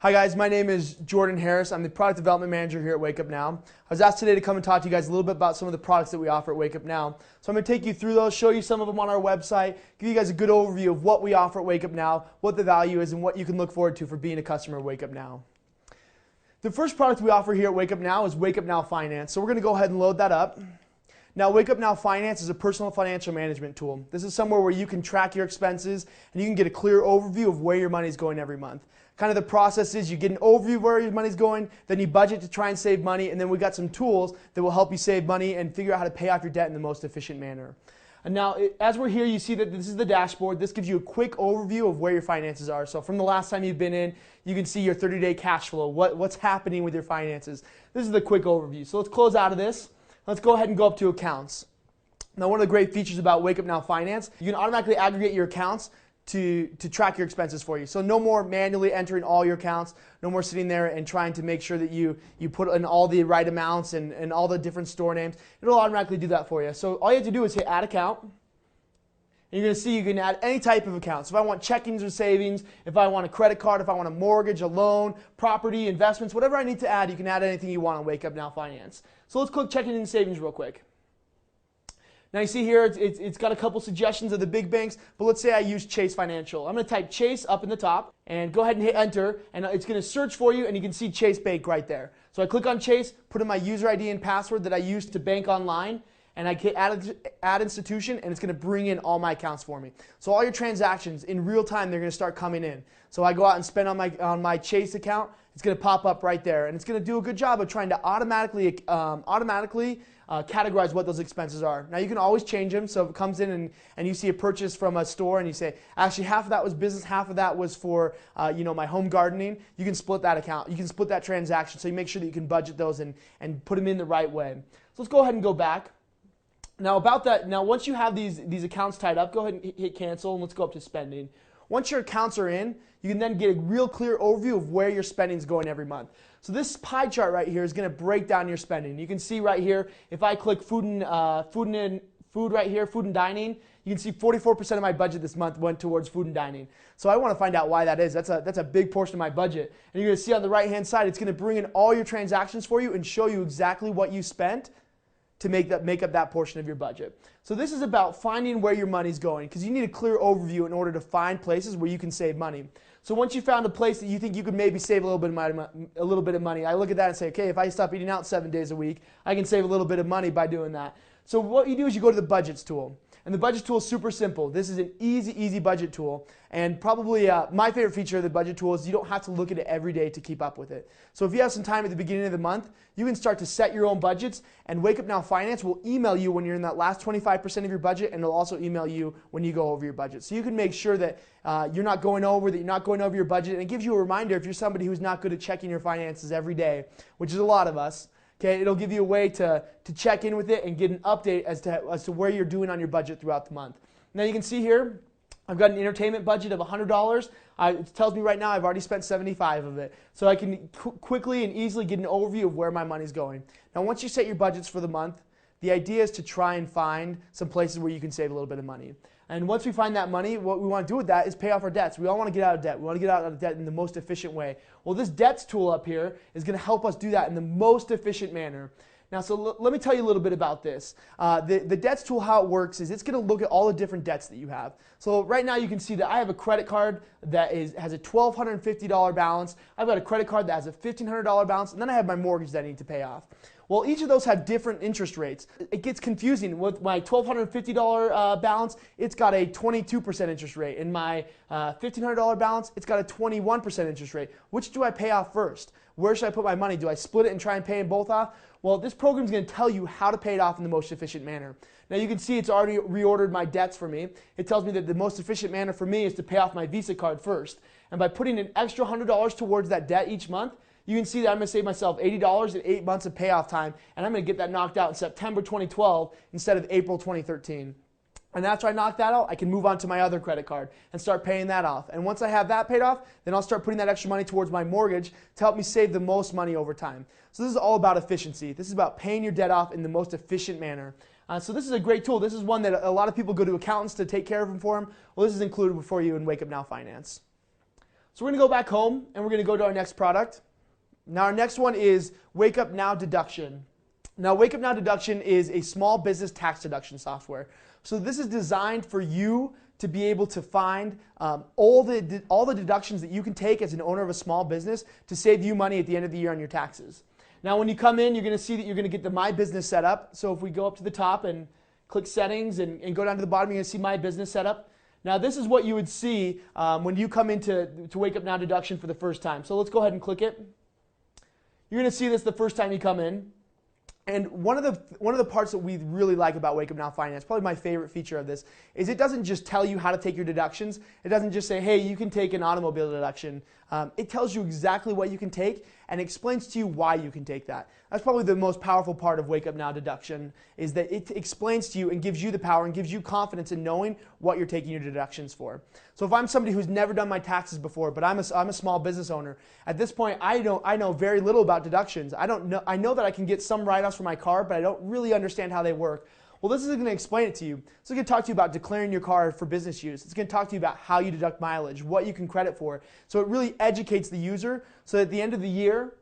Hi guys, my name is Jordan Harris. I'm the product development manager here at Wake Up Now. I was asked today to come and talk to you guys a little bit about some of the products that we offer at Wake Up Now. So I'm going to take you through those, show you some of them on our website, give you guys a good overview of what we offer at Wake Up Now, what the value is, and what you can look forward to for being a customer at Wake Up Now. The first product we offer here at Wake Up Now is Wake Up Now Finance. So we're going to go ahead and load that up. Now, Wake Up Now Finance is a personal financial management tool. This is somewhere where you can track your expenses and you can get a clear overview of where your money is going every month. Kind of the process is you get an overview of where your money's going, then you budget to try and save money, and then we've got some tools that will help you save money and figure out how to pay off your debt in the most efficient manner. And now, as we're here, you see that this is the dashboard. This gives you a quick overview of where your finances are. So from the last time you've been in, you can see your 30-day cash flow, what's happening with your finances. This is the quick overview. So let's close out of this. Let's go ahead and go up to accounts. Now, one of the great features about Wake Up Now Finance, you can automatically aggregate your accounts to track your expenses for you. So no more manually entering all your accounts, no more sitting there and trying to make sure that you put in all the right amounts and all the different store names. It'll automatically do that for you. So all you have to do is hit add account. And you're going to see you can add any type of account. So if I want checkings or savings, if I want a credit card, if I want a mortgage, a loan, property, investments, whatever I need to add, you can add anything you want on Wake Up Now Finance. So let's click checking and savings real quick. Now you see here it's got a couple suggestions of the big banks, but let's say I use Chase Financial. I'm going to type Chase up in the top and go ahead and hit enter, and it's going to search for you, and you can see Chase Bank right there. So I click on Chase, put in my user ID and password that I use to bank online, and I hit add institution, and it's going to bring in all my accounts for me. So all your transactions in real time, they're going to start coming in. So I go out and spend on my Chase account, it's going to pop up right there, and it's going to do a good job of trying to automatically categorize what those expenses are. Now you can always change them, so if it comes in and you see a purchase from a store and you say, actually half of that was business, half of that was for my home gardening, you can split that account, you can split that transaction, so you make sure that you can budget those and put them in the right way. So let's go ahead and go back. Now about that, once you have these accounts tied up, go ahead and hit cancel, and let's go up to spending. Once your accounts are in, you can then get a real clear overview of where your spending is going every month. So this pie chart right here is going to break down your spending. You can see right here, if I click food right here, food and dining, you can see 44% of my budget this month went towards food and dining. So I want to find out why that is. That's a big portion of my budget. And you're going to see on the right-hand side, it's going to bring in all your transactions for you and show you exactly what you spent to make up that portion of your budget. So this is about finding where your money's going, because you need a clear overview in order to find places where you can save money. So once you found a place that you think you could maybe save a little bit of money, I look at that and say, okay, if I stop eating out 7 days a week, I can save a little bit of money by doing that. So what you do is you go to the budgets tool. And the budget tool is super simple. This is an easy budget tool. And probably my favorite feature of the budget tool is you don't have to look at it every day to keep up with it. So if you have some time at the beginning of the month, you can start to set your own budgets, and Wake Up Now Finance will email you when you're in that last 25% of your budget, and it'll also email you when you go over your budget. So you can make sure that you're not going over your budget, and it gives you a reminder if you're somebody who's not good at checking your finances every day, which is a lot of us. Okay, it'll give you a way to check in with it and get an update as to where you're doing on your budget throughout the month. Now you can see here, I've got an entertainment budget of $100. It tells me right now I've already spent 75 of it. So I can quickly and easily get an overview of where my money's going. Now once you set your budgets for the month, the idea is to try and find some places where you can save a little bit of money. And once we find that money, what we want to do with that is pay off our debts. We all want to get out of debt. We want to get out of debt in the most efficient way. Well, this debts tool up here is going to help us do that in the most efficient manner. Now, so let me tell you a little bit about this. The debts tool, how it works is it's going to look at all the different debts that you have. So right now you can see that I have a credit card that has a $1,250 balance. I've got a credit card that has a $1,500 balance, and then I have my mortgage that I need to pay off. Well, each of those have different interest rates. It gets confusing. With my $1,250 balance, it's got a 22% interest rate. In my $1,500 balance, it's got a 21% interest rate. Which do I pay off first? Where should I put my money? Do I split it and try and pay them both off? Well, this program is going to tell you how to pay it off in the most efficient manner. Now you can see it's already reordered my debts for me. It tells me that the most efficient manner for me is to pay off my Visa card first. And by putting an extra $100 towards that debt each month, you can see that I'm going to save myself $80 in 8 months of payoff time, and I'm going to get that knocked out in September 2012 instead of April 2013. And after I knock that out, I can move on to my other credit card and start paying that off. And once I have that paid off, then I'll start putting that extra money towards my mortgage to help me save the most money over time. So this is all about efficiency. This is about paying your debt off in the most efficient manner. So this is a great tool. This is one that a lot of people go to accountants to take care of them for them. Well, this is included for you in Wake Up Now Finance. So we're going to go back home and we're going to go to our next product. Now our next one is Wake Up Now Deduction. Now Wake Up Now Deduction is a small business tax deduction software. So this is designed for you to be able to find all the deductions that you can take as an owner of a small business to save you money at the end of the year on your taxes. Now when you come in, you're going to see that you're going to get the My Business setup. So if we go up to the top and click Settings and go down to the bottom, you're going to see My Business setup. Now this is what you would see when you come into Wake Up Now Deduction for the first time. So let's go ahead and click it. You're going to see this the first time you come in. And one of the parts that we really like about Wake Up Now Finance, probably my favorite feature of this, is it doesn't just tell you how to take your deductions. It doesn't just say, hey, you can take an automobile deduction. It tells you exactly what you can take and explains to you why you can take that. That's probably the most powerful part of Wake Up Now Deduction, is that it explains to you and gives you the power and gives you confidence in knowing what you're taking your deductions for. So if I'm somebody who's never done my taxes before, but I'm a small business owner, at this point I know very little about deductions. I know that I can get some write-offs for my car, but I don't really understand how they work. Well, this is going to explain it to you. So it's going to talk to you about declaring your car for business use. It's going to talk to you about how you deduct mileage, what you can credit for. So it really educates the user so that at the end of the year,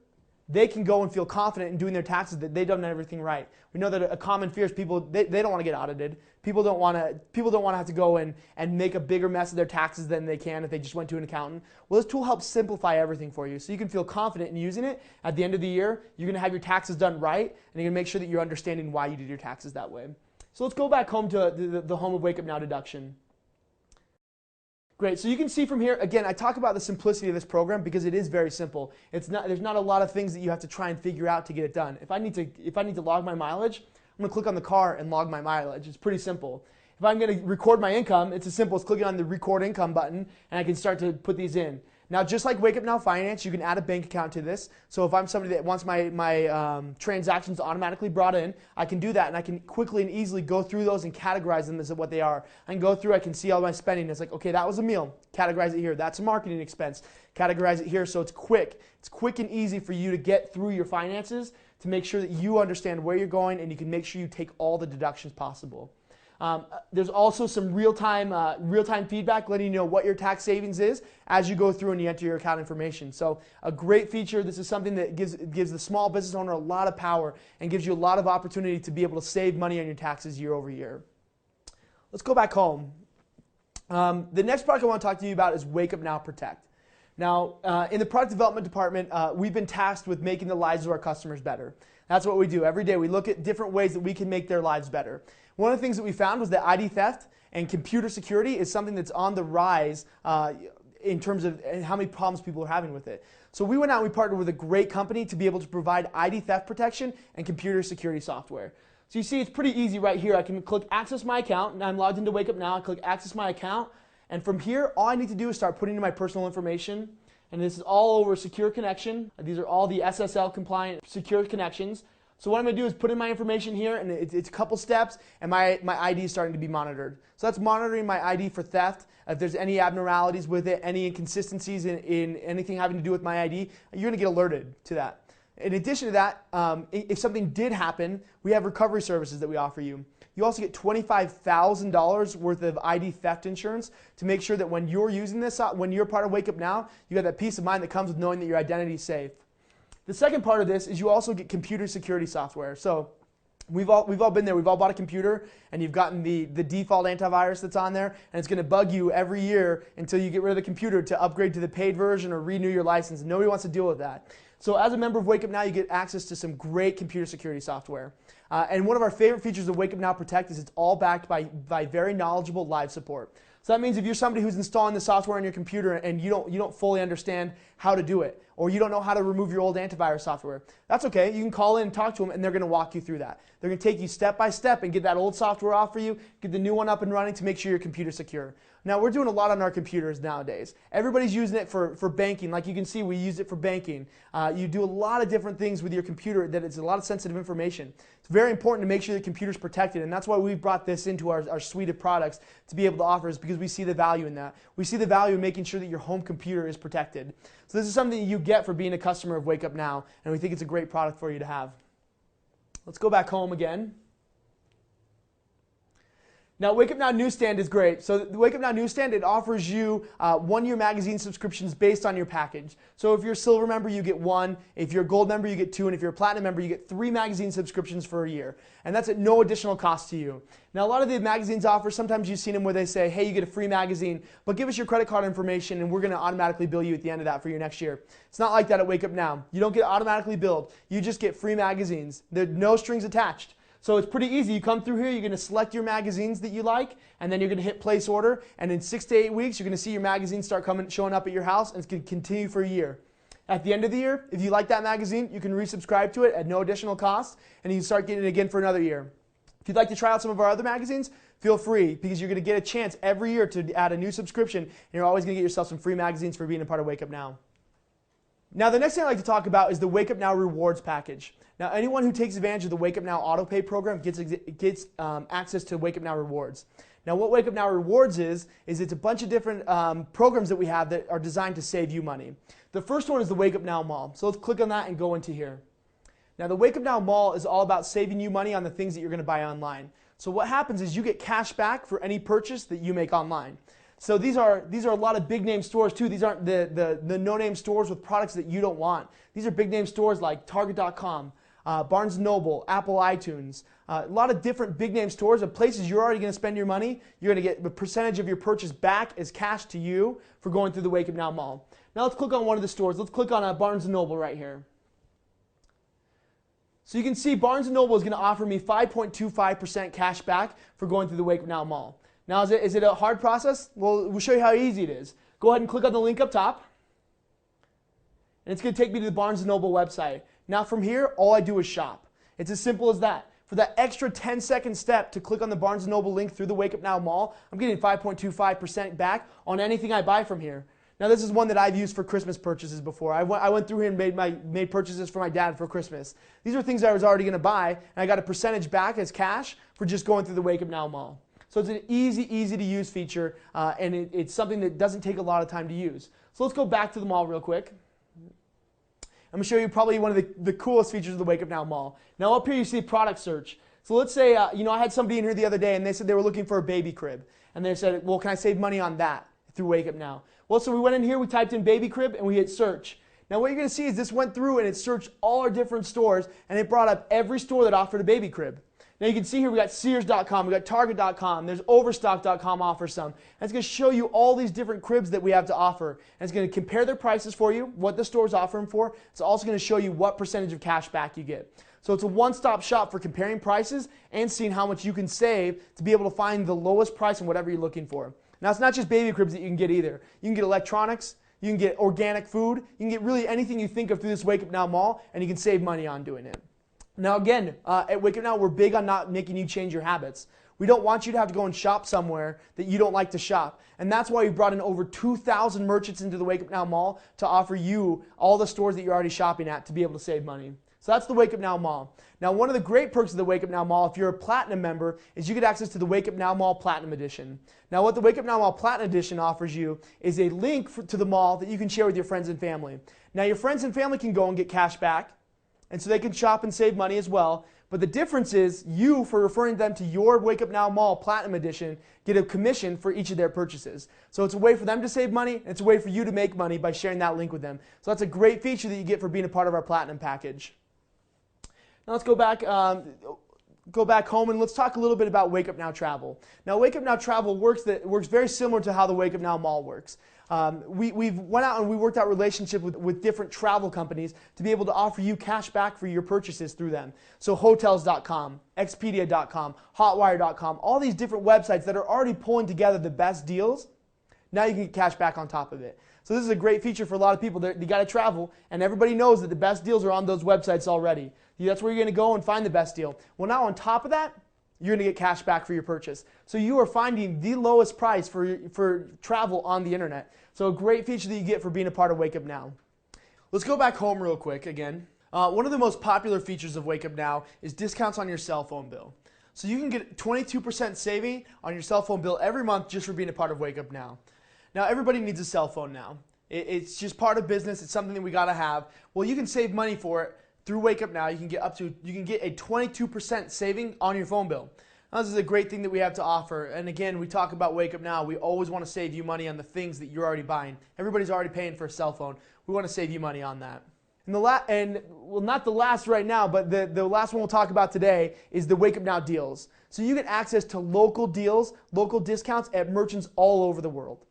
they can go and feel confident in doing their taxes that they've done everything right. We know that a common fear is people, they don't want to get audited. People don't want to have to go in and make a bigger mess of their taxes than they can if they just went to an accountant. Well, this tool helps simplify everything for you so you can feel confident in using it. At the end of the year, you're going to have your taxes done right, and you're going to make sure that you're understanding why you did your taxes that way. So let's go back home to the home of Wake Up Now Deduction. Great, so you can see from here, again, I talk about the simplicity of this program because it is very simple. There's not a lot of things that you have to try and figure out to get it done. If I need to log my mileage, I'm going to click on the car and log my mileage. It's pretty simple. If I'm going to record my income, it's as simple as clicking on the Record Income button, and I can start to put these in. Now, just like Wake Up Now Finance, you can add a bank account to this. So if I'm somebody that wants my transactions automatically brought in, I can do that, and I can quickly and easily go through those and categorize them as what they are. I can go through, I can see all my spending. It's like, okay, that was a meal. Categorize it here. That's a marketing expense. Categorize it here so it's quick. It's quick and easy for you to get through your finances to make sure that you understand where you're going, and you can make sure you take all the deductions possible. There's also some real-time feedback letting you know what your tax savings is as you go through and you enter your account information. So a great feature. This is something that gives the small business owner a lot of power and gives you a lot of opportunity to be able to save money on your taxes year over year. Let's go back home. The next product I want to talk to you about is Wake Up Now Protect. Now, in the product development department, we've been tasked with making the lives of our customers better. That's what we do. Every day we look at different ways that we can make their lives better. One of the things that we found was that ID theft and computer security is something that's on the rise in terms of how many problems people are having with it. So we went out and we partnered with a great company to be able to provide ID theft protection and computer security software. So you see it's pretty easy right here. I can click Access My Account, and I'm logged into Wake Up Now. I click Access My Account, and from here all I need to do is start putting in my personal information. And this is all over secure connection. These are all the SSL compliant secure connections. So what I'm going to do is put in my information here, and it's a couple steps, and my ID is starting to be monitored. So that's monitoring my ID for theft. If there's any abnormalities with it, any inconsistencies in anything having to do with my ID, you're going to get alerted to that. In addition to that, if something did happen, we have recovery services that we offer you. You also get $25,000 worth of ID theft insurance to make sure that when you're using this, when you're part of Wake Up Now, you have that peace of mind that comes with knowing that your identity is safe. The second part of this is you also get computer security software. So we've all been there. We've all bought a computer, and you've gotten the default antivirus that's on there, and it's going to bug you every year until you get rid of the computer to upgrade to the paid version or renew your license. Nobody wants to deal with that. So as a member of Wake Up Now, you get access to some great computer security software. And one of our favorite features of Wake Up Now Protect is it's all backed by very knowledgeable live support. So that means if you're somebody who's installing the software on your computer and you don't fully understand how to do it, or you don't know how to remove your old antivirus software, that's okay. You can call in and talk to them, and they're going to walk you through that. They're going to take you step by step and get that old software off for you, get the new one up and running to make sure your computer's secure. Now, we're doing a lot on our computers nowadays. Everybody's using it for banking. Like you can see, we use it for banking. You do a lot of different things with your computer that it's a lot of sensitive information. It's very important to make sure the computer's protected, and that's why we've brought this into our suite of products to be able to offer, is because we see the value in that. We see the value in making sure that your home computer is protected. So this is something that you get for being a customer of Wake Up Now, and we think it's a great product for you to have. Let's go back home again. Now, Wake Up Now Newsstand is great. So the Wake Up Now Newsstand, it offers you 1-year magazine subscriptions based on your package. So if you're a silver member, you get 1. If you're a gold member, you get 2. And if you're a platinum member, you get 3 magazine subscriptions for a year. And that's at no additional cost to you. Now, a lot of the magazines offer, sometimes you've seen them where they say, hey, you get a free magazine, but give us your credit card information and we're going to automatically bill you at the end of that for your next year. It's not like that at Wake Up Now. You don't get automatically billed. You just get free magazines. There's no strings attached. So it's pretty easy. You come through here, you're going to select your magazines that you like, and then you're going to hit place order, and in 6 to 8 weeks, you're going to see your magazines start showing up at your house, and it's going to continue for a year. At the end of the year, if you like that magazine, you can resubscribe to it at no additional cost, and you can start getting it again for another year. If you'd like to try out some of our other magazines, feel free, because you're going to get a chance every year to add a new subscription, and you're always going to get yourself some free magazines for being a part of Wake Up Now. Now, the next thing I'd like to talk about is the Wake Up Now Rewards package. Now, anyone who takes advantage of the Wake Up Now AutoPay program gets access to Wake Up Now Rewards. Now, what Wake Up Now Rewards is it's a bunch of different programs that we have that are designed to save you money. The first one is the Wake Up Now Mall. So let's click on that and go into here. Now, the Wake Up Now Mall is all about saving you money on the things that you're going to buy online. So what happens is you get cash back for any purchase that you make online. So these are a lot of big name stores too. These aren't the no-name stores with products that you don't want. These are big name stores like Target.com, Barnes & Noble, Apple iTunes, a lot of different big name stores of places you're already going to spend your money. You're going to get the percentage of your purchase back as cash to you for going through the Wake Up Now Mall. Now let's click on one of the stores. Let's click on Barnes & Noble right here. So you can see Barnes & Noble is going to offer me 5.25% cash back for going through the Wake Up Now Mall. Now, is it a hard process? Well, we'll show you how easy it is. Go ahead and click on the link up top. And it's going to take me to the Barnes & Noble website. Now, from here, all I do is shop. It's as simple as that. For that extra 10-second step to click on the Barnes & Noble link through the Wake Up Now Mall, I'm getting 5.25% back on anything I buy from here. Now, this is one that I've used for Christmas purchases before. I went through here and made purchases for my dad for Christmas. These are things I was already going to buy, and I got a percentage back as cash for just going through the Wake Up Now Mall. So it's an easy to use feature, and it's something that doesn't take a lot of time to use. So let's go back to the mall real quick. I'm going to show you probably one of the coolest features of the Wake Up Now Mall. Now up here you see product search. So let's say, I had somebody in here the other day and they said they were looking for a baby crib. And they said, well, can I save money on that through Wake Up Now? Well, so we went in here, we typed in baby crib, and we hit search. Now what you're going to see is this went through and it searched all our different stores, and it brought up every store that offered a baby crib. Now you can see here we got Sears.com, we got Target.com, there's Overstock.com offers some. And it's going to show you all these different cribs that we have to offer. And it's going to compare their prices for you, what the stores offer them for. It's also going to show you what percentage of cash back you get. So it's a one-stop shop for comparing prices and seeing how much you can save to be able to find the lowest price in whatever you're looking for. Now it's not just baby cribs that you can get either. You can get electronics, you can get organic food, you can get really anything you think of through this Wake Up Now Mall, and you can save money on doing it. Now again, at Wake Up Now, we're big on not making you change your habits. We don't want you to have to go and shop somewhere that you don't like to shop. And that's why we brought in over 2,000 merchants into the Wake Up Now Mall to offer you all the stores that you're already shopping at to be able to save money. So that's the Wake Up Now Mall. Now one of the great perks of the Wake Up Now Mall, if you're a Platinum member, is you get access to the Wake Up Now Mall Platinum Edition. Now what the Wake Up Now Mall Platinum Edition offers you is a link to the mall that you can share with your friends and family. Now your friends and family can go and get cash back, and so they can shop and save money as well. But the difference is you, for referring them to your Wake Up Now Mall Platinum Edition, get a commission for each of their purchases. So it's a way for them to save money, and it's a way for you to make money by sharing that link with them. So that's a great feature that you get for being a part of our Platinum package. Now let's go back home and let's talk a little bit about Wake Up Now Travel. Now Wake Up Now Travel works very similar to how the Wake Up Now Mall works. We've went out and we worked out relationships with different travel companies to be able to offer you cash back for your purchases through them. So hotels.com, expedia.com, hotwire.com, all these different websites that are already pulling together the best deals, now you can get cash back on top of it. So this is a great feature for a lot of people. They got to travel, and everybody knows that the best deals are on those websites already. That's where you're going to go and find the best deal. Well, now on top of that, you're going to get cash back for your purchase. So you are finding the lowest price for travel on the internet. So a great feature that you get for being a part of Wake Up Now. Let's go back home real quick again. One of the most popular features of Wake Up Now is discounts on your cell phone bill. So you can get 22% saving on your cell phone bill every month just for being a part of Wake Up Now. Now everybody needs a cell phone now. It's just part of business. It's something that we got to have. Well, you can save money for it. Through Wake Up Now, you can get a 22% saving on your phone bill. Now, this is a great thing that we have to offer. And again, we talk about Wake Up Now. We always want to save you money on the things that you're already buying. Everybody's already paying for a cell phone. We want to save you money on that. And well, not the last right now, but the last one we'll talk about today is the Wake Up Now deals. So you get access to local deals, local discounts at merchants all over the world.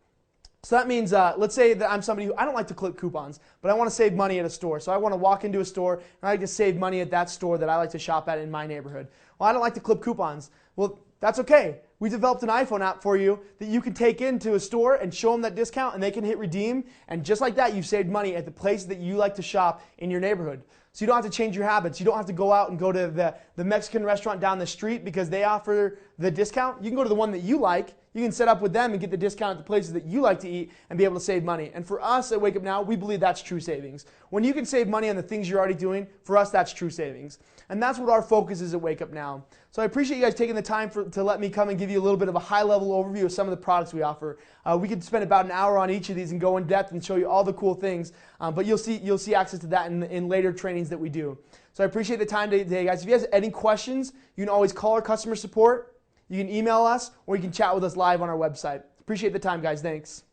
So that means, let's say that I'm somebody who, I don't like to clip coupons, but I want to save money at a store. So I want to walk into a store, and I like to save money at that store that I like to shop at in my neighborhood. Well, I don't like to clip coupons. Well, that's okay. We developed an iPhone app for you that you can take into a store and show them that discount, and they can hit redeem. And just like that, you've saved money at the place that you like to shop in your neighborhood. So you don't have to change your habits. You don't have to go out and go to the Mexican restaurant down the street because they offer the discount. You can go to the one that you like. You can set up with them and get the discount at the places that you like to eat and be able to save money. And for us at Wake Up Now, we believe that's true savings. When you can save money on the things you're already doing, for us, that's true savings. And that's what our focus is at Wake Up Now. So I appreciate you guys taking the time to let me come and give you a little bit of a high-level overview of some of the products we offer. We could spend about an hour on each of these and go in depth and show you all the cool things, but you'll see access to that in later trainings that we do. So I appreciate the time today, guys. If you guys have any questions, you can always call our customer support. You can email us, or you can chat with us live on our website. Appreciate the time, guys. Thanks.